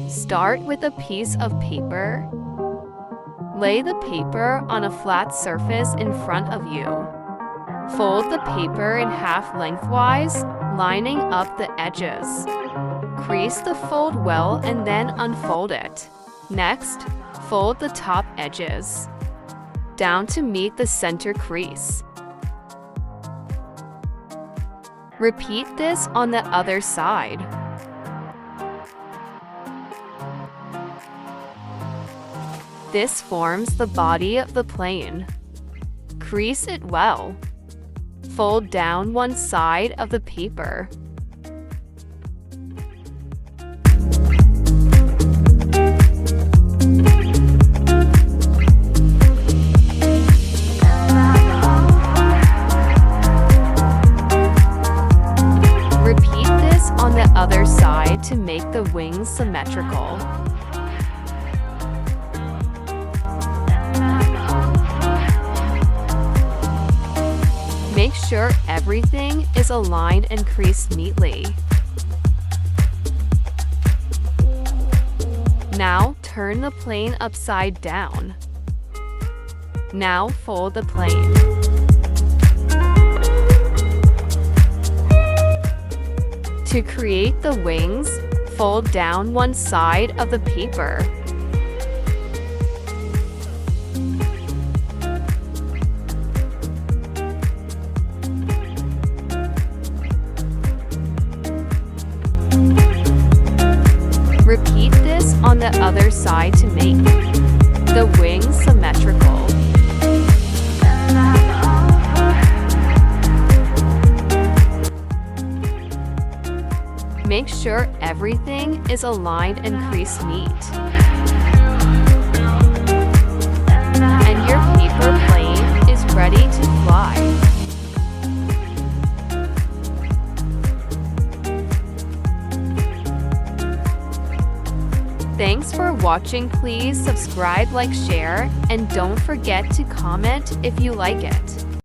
Start with a piece of paper. Lay the paper on a flat surface in front of you. Fold the paper in half lengthwise, lining up the edges. Crease the fold well and then unfold it. Next, fold the top edges down to meet the center crease. Repeat this on the other side. This forms the body of the plane. Crease it well. Fold down one side of the paper. Repeat this on the other side to make the wings symmetrical. Make sure everything is aligned and creased neatly. Now turn the plane upside down. Now fold the plane. To create the wings, fold down one side of the paper. Repeat this on the other side to make the wings symmetrical. Make sure everything is aligned and creased neat. And your paper plane is ready to fly. Thanks for watching. Please subscribe, like, share, and don't forget to comment if you like it.